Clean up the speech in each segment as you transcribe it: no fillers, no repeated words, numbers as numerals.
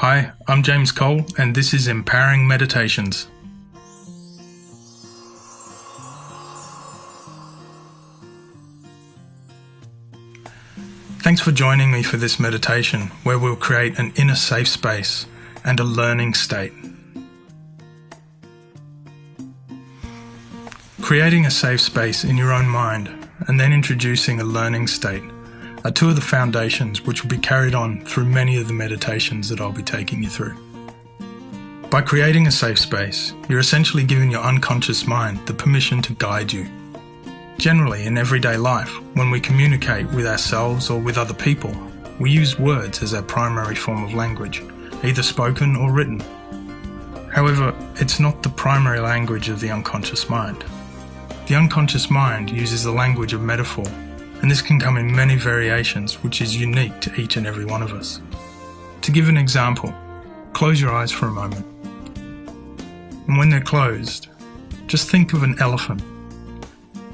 Hi, I'm James Cole, and this is Empowering Meditations. Thanks for joining me for this meditation, where we'll create an inner safe space and a learning state. Creating a safe space in your own mind and then introducing a learning state are two of the foundations which will be carried on through many of the meditations that I'll be taking you through. By creating a safe space, you're essentially giving your unconscious mind the permission to guide you. Generally, in everyday life, when we communicate with ourselves or with other people, we use words as our primary form of language, either spoken or written. However, it's not the primary language of the unconscious mind. The unconscious mind uses the language of metaphor, and this can come in many variations, which is unique to each and every one of us. To give an example, close your eyes for a moment. And when they're closed, just think of an elephant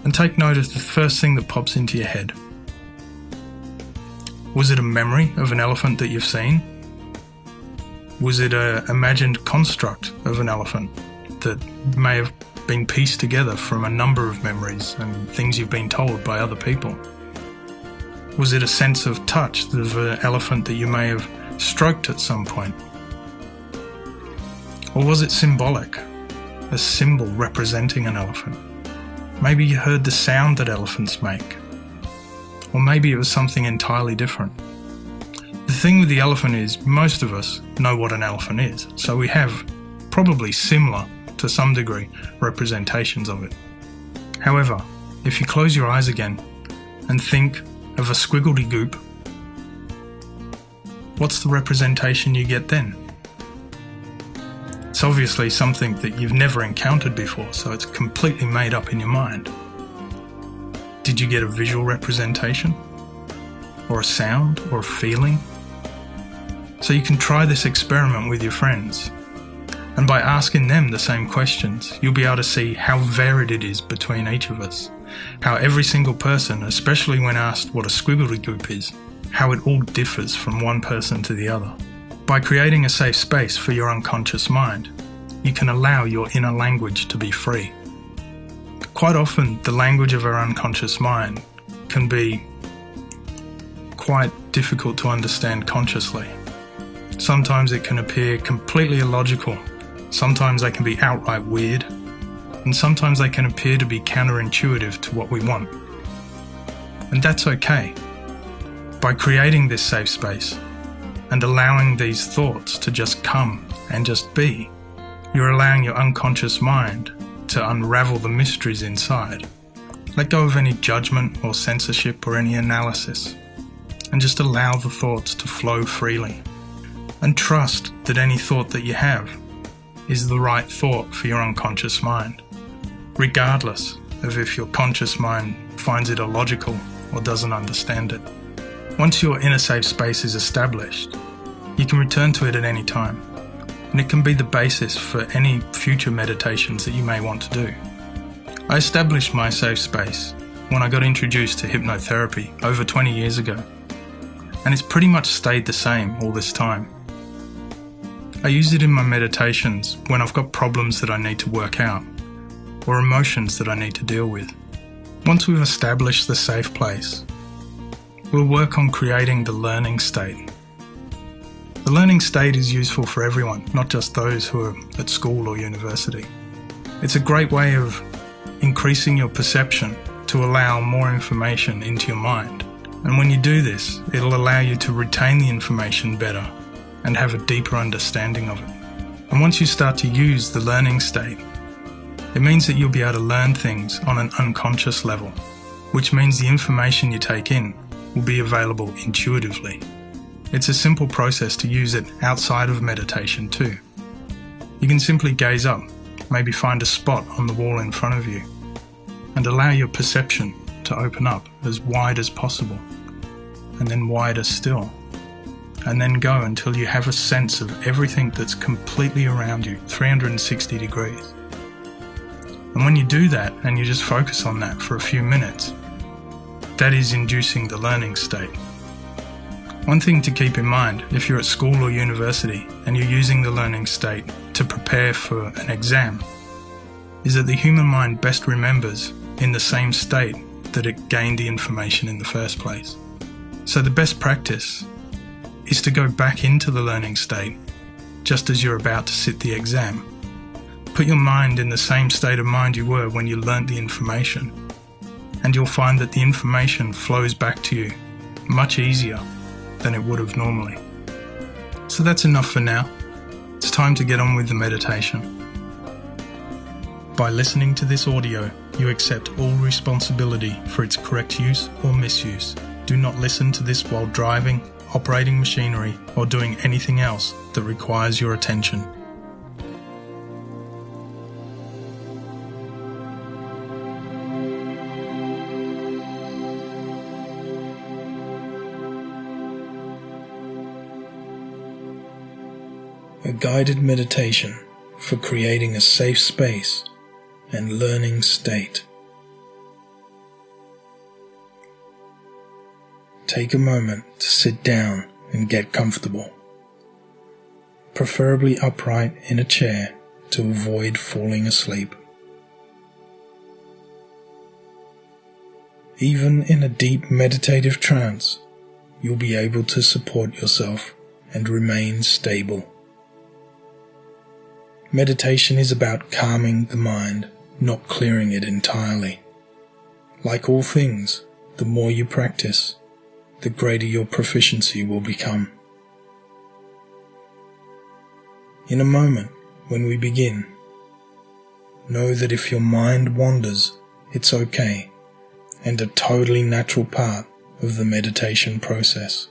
and take note of the first thing that pops into your head. Was it a memory of an elephant that you've seen? Was it an imagined construct of an elephant that may have been pieced together from a number of memories and things you've been told by other people? Was it a sense of touch of an elephant that you may have stroked at some point? Or was it symbolic, a symbol representing an elephant? Maybe you heard the sound that elephants make. Or maybe it was something entirely different. The thing with the elephant is most of us know what an elephant is, so we have probably similar, to some degree, representations of it. However, if you close your eyes again and think of a squiggly goop, what's the representation you get then? It's obviously something that you've never encountered before, so it's completely made up in your mind. Did you get a visual representation? Or a sound? Or a feeling? So you can try this experiment with your friends, and by asking them the same questions, you'll be able to see how varied it is between each of us. How every single person, especially when asked what a squiggly goop is, how it all differs from one person to the other. By creating a safe space for your unconscious mind, you can allow your inner language to be free. Quite often, the language of our unconscious mind can be quite difficult to understand consciously. Sometimes it can appear completely illogical. Sometimes they can be outright weird. And sometimes they can appear to be counterintuitive to what we want. And that's okay. By creating this safe space and allowing these thoughts to just come and just be, you're allowing your unconscious mind to unravel the mysteries inside. Let go of any judgment or censorship or any analysis, and just allow the thoughts to flow freely. And trust that any thought that you have is the right thought for your unconscious mind, regardless of if your conscious mind finds it illogical or doesn't understand it. Once your inner safe space is established, you can return to it at any time, and it can be the basis for any future meditations that you may want to do. I established my safe space when I got introduced to hypnotherapy over 20 years ago, and it's pretty much stayed the same all this time. I use it in my meditations when I've got problems that I need to work out, or emotions that I need to deal with. Once we've established the safe place, we'll work on creating the learning state. The learning state is useful for everyone, not just those who are at school or university. It's a great way of increasing your perception to allow more information into your mind. And when you do this, it'll allow you to retain the information better and have a deeper understanding of it. And once you start to use the learning state, it means that you'll be able to learn things on an unconscious level, which means the information you take in will be available intuitively. It's a simple process to use it outside of meditation too. You can simply gaze up, maybe find a spot on the wall in front of you, and allow your perception to open up as wide as possible, and then wider still, and then go until you have a sense of everything that's completely around you, 360 degrees. And when you do that, and you just focus on that for a few minutes, that is inducing the learning state. One thing to keep in mind if you're at school or university and you're using the learning state to prepare for an exam is that the human mind best remembers in the same state that it gained the information in the first place. So the best practice is to go back into the learning state just as you're about to sit the exam. Put your mind in the same state of mind you were when you learnt the information, and you'll find that the information flows back to you much easier than it would have normally. So that's enough for now. It's time to get on with the meditation. By listening to this audio, you accept all responsibility for its correct use or misuse. Do not listen to this while driving, operating machinery, or doing anything else that requires your attention. A guided meditation for creating a safe space and learning state. Take a moment to sit down and get comfortable, preferably upright in a chair to avoid falling asleep. Even in a deep meditative trance, you'll be able to support yourself and remain stable. Meditation is about calming the mind, not clearing it entirely. Like all things, the more you practice, the greater your proficiency will become. In a moment, when we begin, know that if your mind wanders, it's okay, and a totally natural part of the meditation process.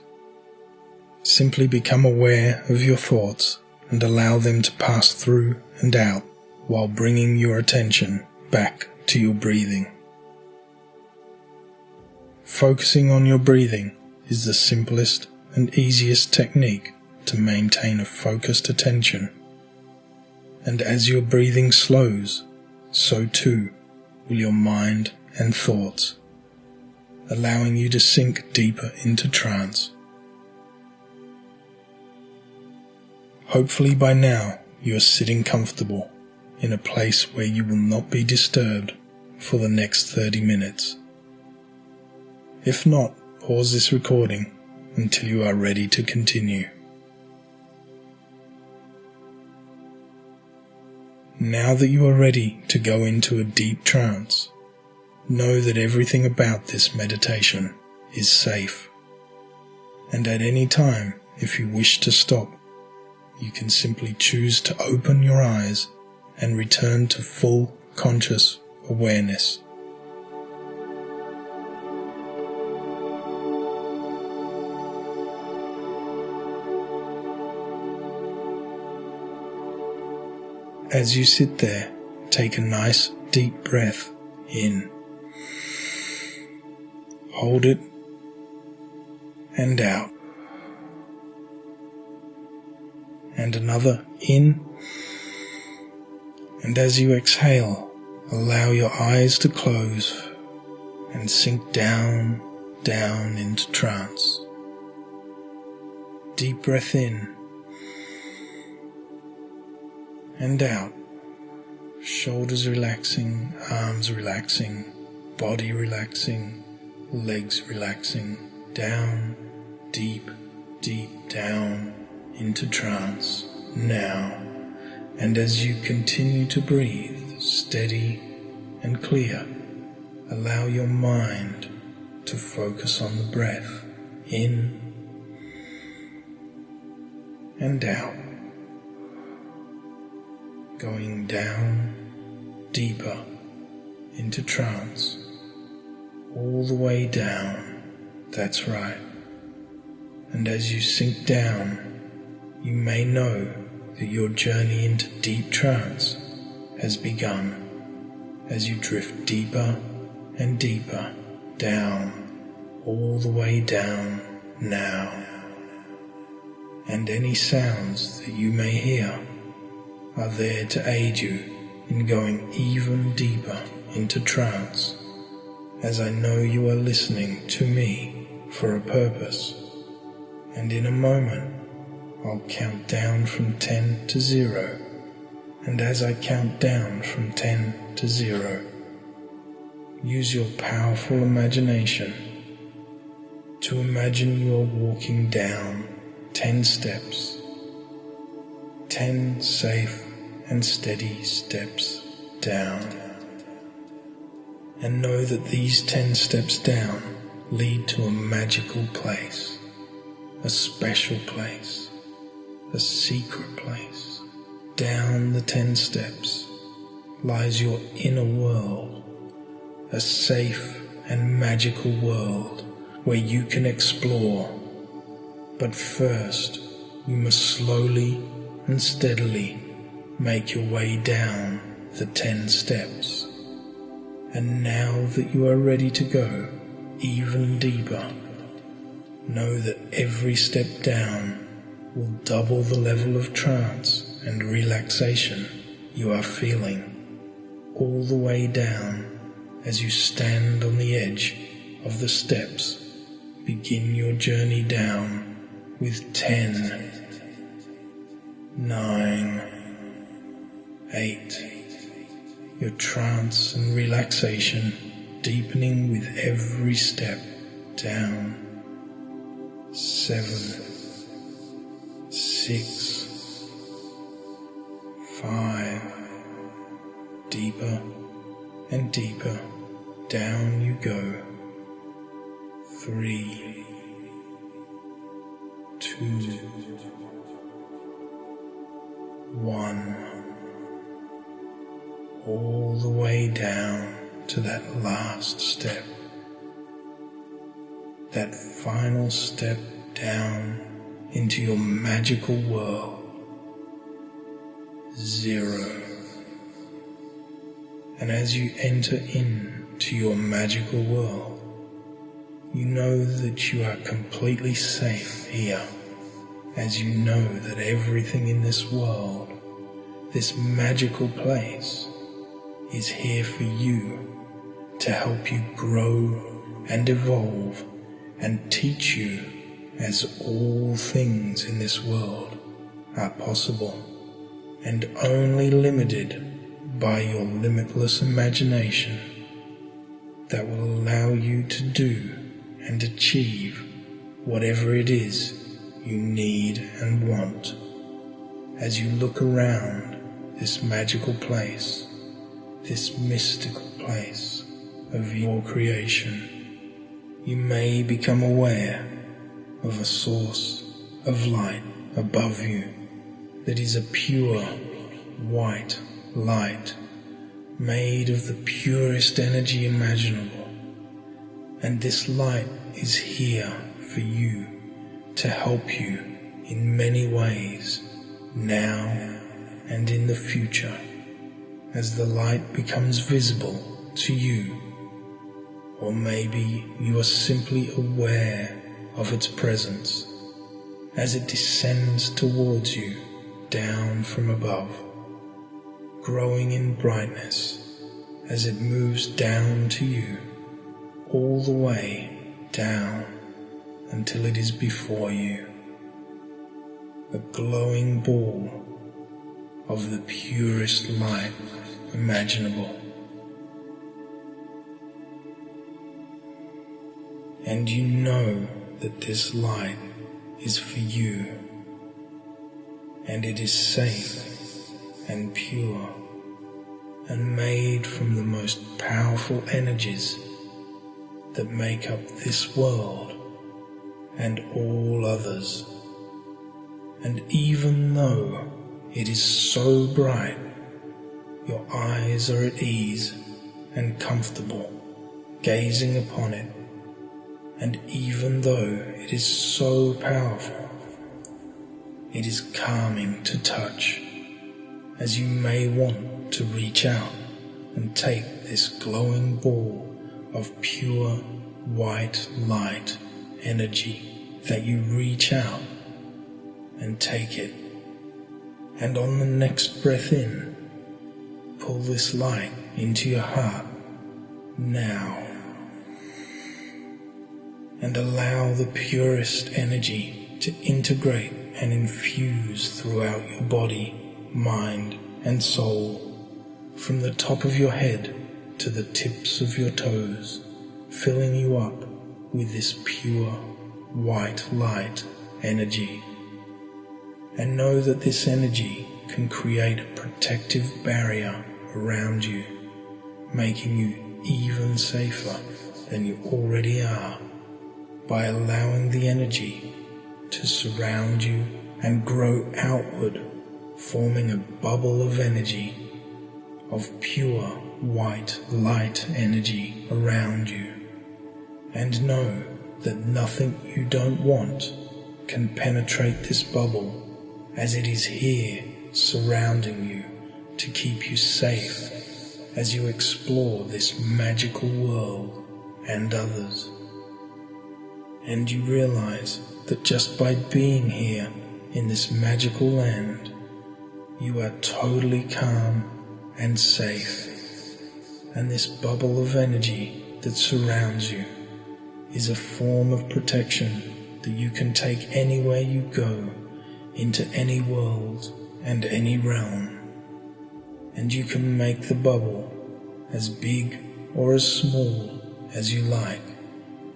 Simply become aware of your thoughts and allow them to pass through and out while bringing your attention back to your breathing. Focusing on your breathing is the simplest and easiest technique to maintain a focused attention. And as your breathing slows, so too will your mind and thoughts, allowing you to sink deeper into trance. Hopefully by now you are sitting comfortable in a place where you will not be disturbed for the next 30 minutes. If not, pause this recording until you are ready to continue. Now that you are ready to go into a deep trance, know that everything about this meditation is safe. And at any time, if you wish to stop, you can simply choose to open your eyes and return to full conscious awareness. As you sit there, take a nice deep breath in. Hold it and out. And another in. And as you exhale, allow your eyes to close and sink down into trance. Deep breath in and out. Shoulders relaxing, arms relaxing, body relaxing, legs relaxing, down, deep down into trance now. And as you continue to breathe steady and clear, allow your mind to focus on the breath in and out, going down deeper into trance, all the way down. That's right. And as you sink down, you may know that your journey into deep trance has begun as you drift deeper and deeper down, all the way down now. And any sounds that you may hear are there to aid you in going even deeper into trance, as I know you are listening to me for a purpose, And in a moment, I'll count down from 10 to 0, and as I count down from 10 to 0, use your powerful imagination to imagine you are walking down 10 steps, 10 safe and steady steps down. And know that these 10 steps down lead to a magical place, a special place, a secret place. Down the 10 steps lies your inner world, a safe and magical world where you can explore. But first, you must slowly and steadily make your way down the 10 steps. And now that you are ready to go even deeper, know that every step down will double the level of trance and relaxation you are feeling, all the way down as you stand on the edge of the steps. Begin your journey down with 10, 9, 8, your trance and relaxation deepening with every step down. 7, 6, 5, deeper and deeper down you go. 3, 2, 1, all the way down to that last step, that final step down into your magical world. 0. And as you enter into your magical world, you know that you are completely safe here, as you know that everything in this world, this magical place, is here for you to help you grow and evolve and teach you, as all things in this world are possible and only limited by your limitless imagination, that will allow you to do and achieve whatever it is you need and want. As you look around this magical place, this mystical place of your creation, you may become aware of a source of light above you that is a pure white light made of the purest energy imaginable. And this light is here for you to help you in many ways, now and in the future, as the light becomes visible to you. Or maybe you are simply aware of its presence as it descends towards you down from above, growing in brightness as it moves down to you, all the way down until it is before you, a glowing ball of the purest light imaginable. And you know that this light is for you, and it is safe and pure and made from the most powerful energies that make up this world and all others. And even though it is so bright, your eyes are at ease and comfortable gazing upon it. And even though it is so powerful, it is calming to touch, as you may want to reach out and take this glowing ball of pure white light energy, that you reach out and take it, and on the next breath in, pull this light into your heart now, and allow the purest energy to integrate and infuse throughout your body, mind, and soul, from the top of your head to the tips of your toes, filling you up with this pure, white light energy. And know that this energy can create a protective barrier around you, making you even safer than you already are, by allowing the energy to surround you and grow outward, forming a bubble of energy, of pure white light energy around you. And know that nothing you don't want can penetrate this bubble, as it is here surrounding you to keep you safe as you explore this magical world and others. And you realize that just by being here in this magical land, you are totally calm and safe. And this bubble of energy that surrounds you is a form of protection that you can take anywhere you go, into any world and any realm. And you can make the bubble as big or as small as you like,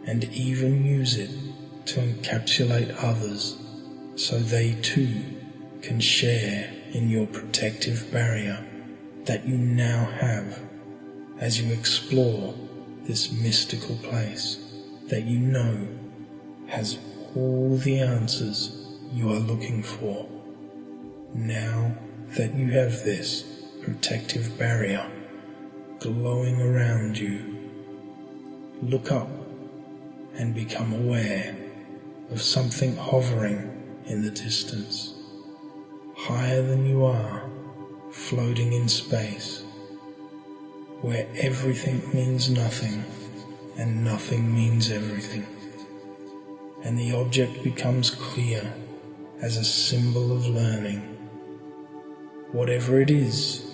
and even use it to encapsulate others so they too can share in your protective barrier that you now have as you explore this mystical place that you know has all the answers you are looking for. Now that you have this protective barrier glowing around you, look up and become aware of something hovering in the distance, higher than you are, floating in space, where everything means nothing and nothing means everything. And the object becomes clear as a symbol of learning. Whatever it is,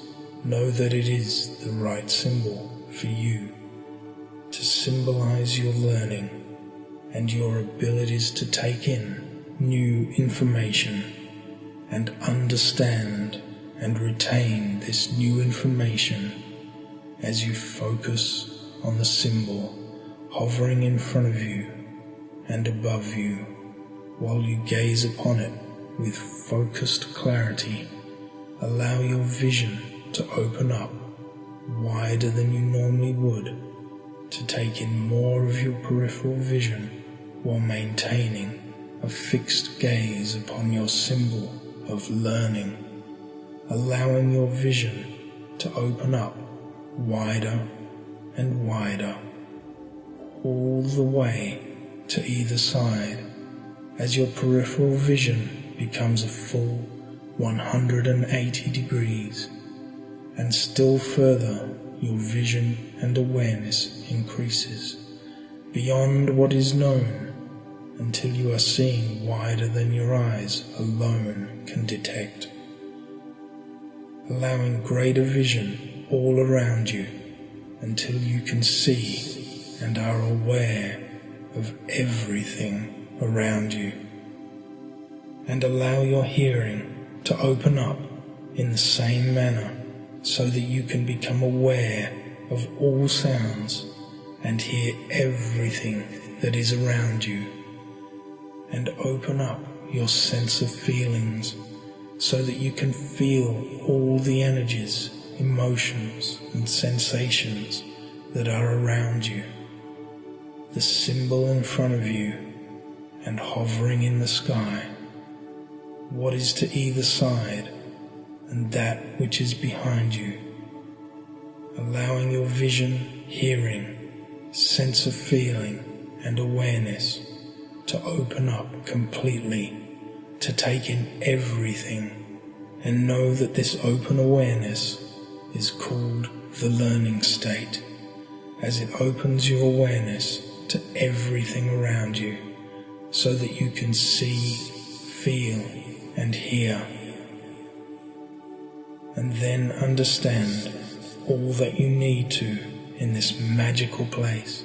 know that it is the right symbol for you to symbolize your learning and your abilities to take in new information and understand and retain this new information as you focus on the symbol hovering in front of you and above you, while you gaze upon it with focused clarity. Allow your vision to open up wider than you normally would, to take in more of your peripheral vision while maintaining a fixed gaze upon your symbol of learning, allowing your vision to open up wider and wider, all the way to either side, as your peripheral vision becomes a full 180 degrees, and still further your vision and awareness increases beyond what is known, until you are seeing wider than your eyes alone can detect, allowing greater vision all around you until you can see and are aware of everything around you. And allow your hearing to open up in the same manner, so that you can become aware of all sounds and hear everything that is around you. And open up your sense of feelings, so that you can feel all the energies, emotions and sensations that are around you. The symbol in front of you and hovering in the sky, what is to either side, and that which is behind you, allowing your vision, hearing, sense of feeling and awareness to open up completely, to take in everything, and know that this open awareness is called the learning state, as it opens your awareness to everything around you, so that you can see, feel and hear, and then understand all that you need to in this magical place,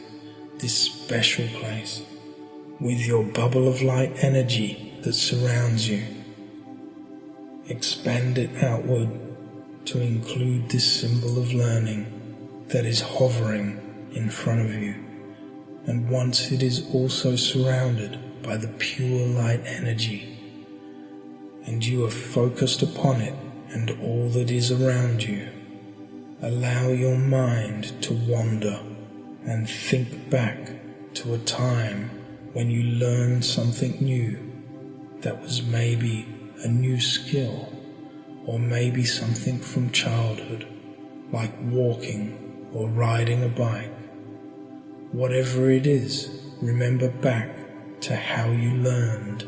this special place, with your bubble of light energy that surrounds you. Expand it outward to include this symbol of learning that is hovering in front of you. And once it is also surrounded by the pure light energy, and you are focused upon it and all that is around you, allow your mind to wander and think back to a time when you learned something new that was maybe a new skill, or maybe something from childhood, like walking or riding a bike. Whatever it is, remember back to how you learned,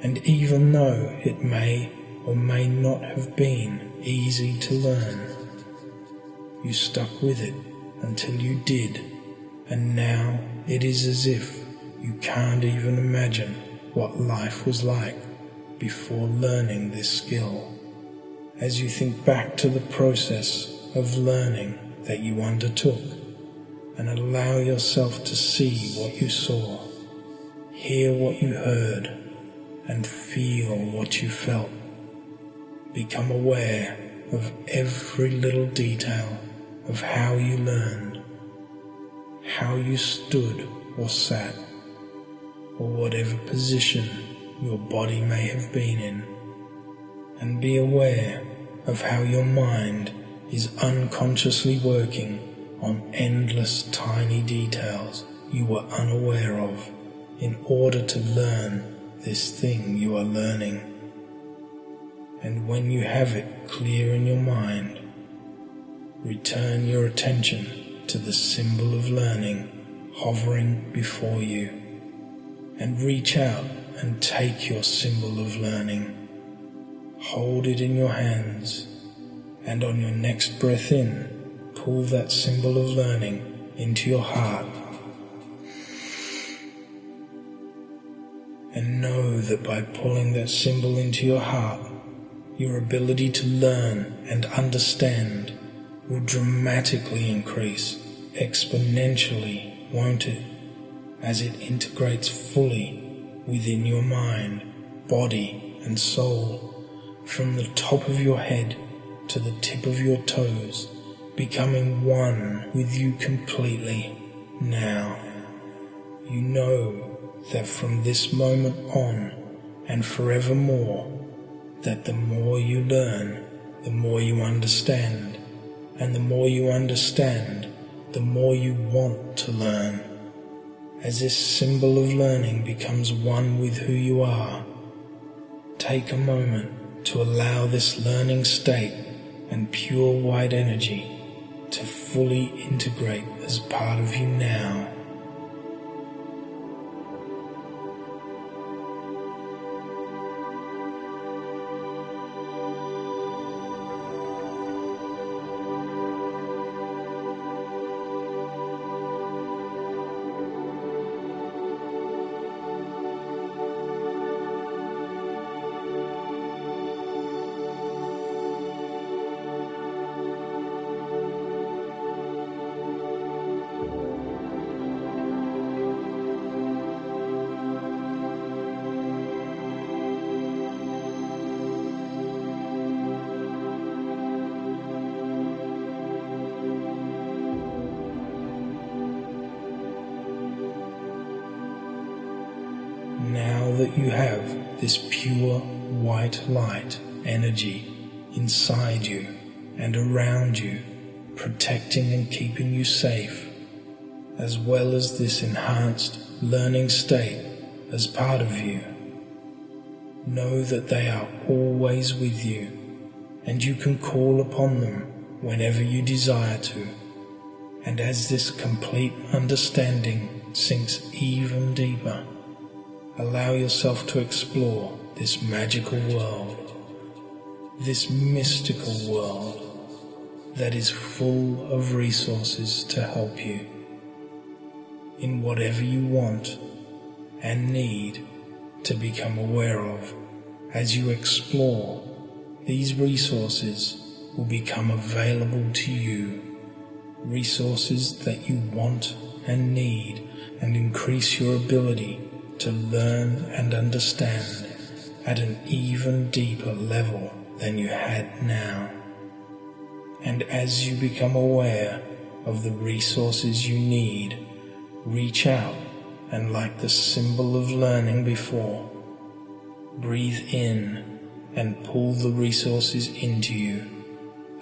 and even though it may or may not have been easy to learn, you stuck with it until you did, and now it is as if you can't even imagine what life was like before learning this skill. As you think back to the process of learning that you undertook, and allow yourself to see what you saw, hear what you heard, and feel what you felt. Become aware of every little detail of how you learned, how you stood or sat, or whatever position your body may have been in, and be aware of how your mind is unconsciously working on endless tiny details you were unaware of in order to learn this thing you are learning. And when you have it clear in your mind, return your attention to the symbol of learning hovering before you, and reach out and take your symbol of learning. Hold it in your hands, and on your next breath in, pull that symbol of learning into your heart. And know that by pulling that symbol into your heart, your ability to learn and understand will dramatically increase, exponentially, won't it? As it integrates fully within your mind, body and soul, from the top of your head to the tip of your toes, becoming one with you completely. Now, you know that from this moment on and forevermore, that the more you learn, the more you understand, and the more you understand, the more you want to learn. As this symbol of learning becomes one with who you are, take a moment to allow this learning state and pure white energy to fully integrate as part of you now. Now that you have this pure white light energy inside you and around you, protecting and keeping you safe, as well as this enhanced learning state as part of you, know that they are always with you, and you can call upon them whenever you desire to. And as this complete understanding sinks even deeper, allow yourself to explore this magical world, this mystical world that is full of resources to help you in whatever you want and need to become aware of. As you explore, these resources will become available to you, resources that you want and need, and increase your ability to learn and understand at an even deeper level than you had now. And as you become aware of the resources you need, reach out and, like the symbol of learning before, breathe in and pull the resources into you,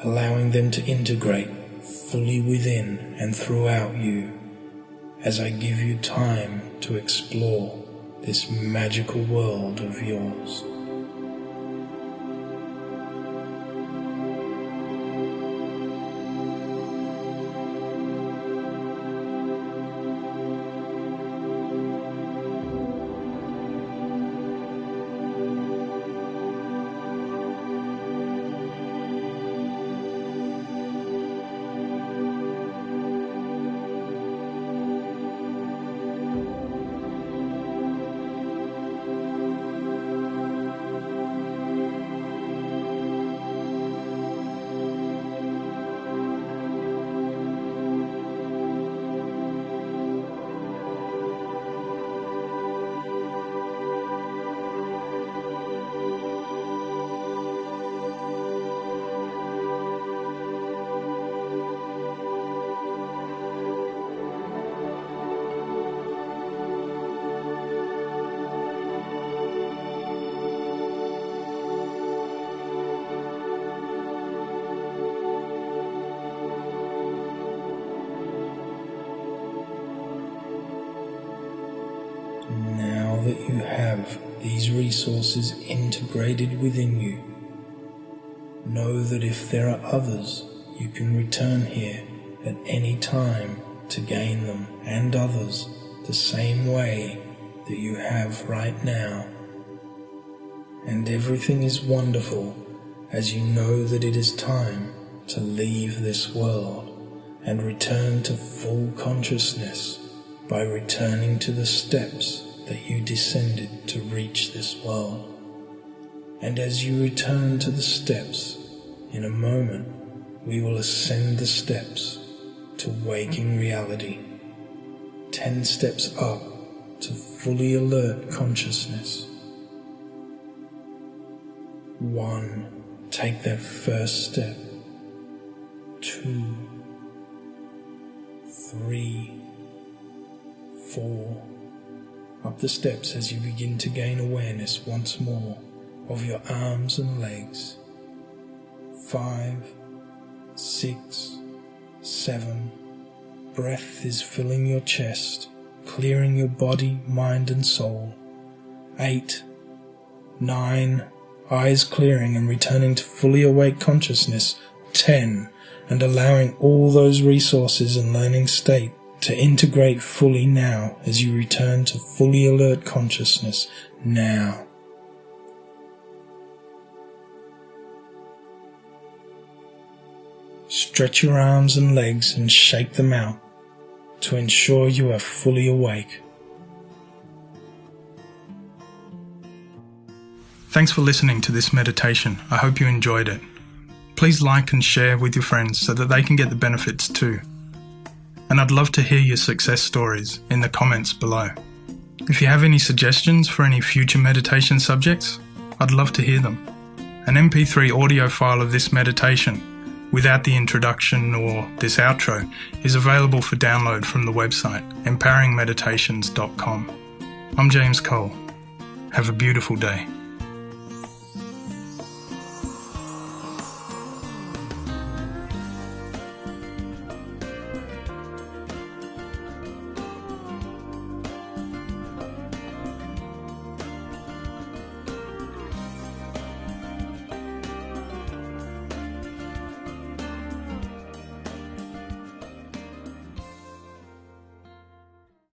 allowing them to integrate fully within and throughout you as I give you time to explore this magical world of yours. Now that you have these resources integrated within you, know that if there are others, you can return here at any time to gain them, and others the same way that you have right now. And everything is wonderful as you know that it is time to leave this world and return to full consciousness by returning to the steps that you descended to reach this world. And as you return to the steps, in a moment we will ascend the steps to waking reality, 10 steps up to fully alert consciousness. 1. Take that first step. 2, 3, 4. Up the steps as you begin to gain awareness once more of your arms and legs. 5, 6, 7. Breath is filling your chest, clearing your body, mind and soul. 8, 9. Eyes clearing and returning to fully awake consciousness. 10. And allowing all those resources and learning state to integrate fully now as you return to fully alert consciousness now. Stretch your arms and legs and shake them out to ensure you are fully awake. Thanks for listening to this meditation. I hope you enjoyed it. Please like and share with your friends so that they can get the benefits too. And I'd love to hear your success stories in the comments below. If you have any suggestions for any future meditation subjects, I'd love to hear them. An MP3 audio file of this meditation, without the introduction or this outro, is available for download from the website empoweringmeditations.com. I'm James Cole. Have a beautiful day.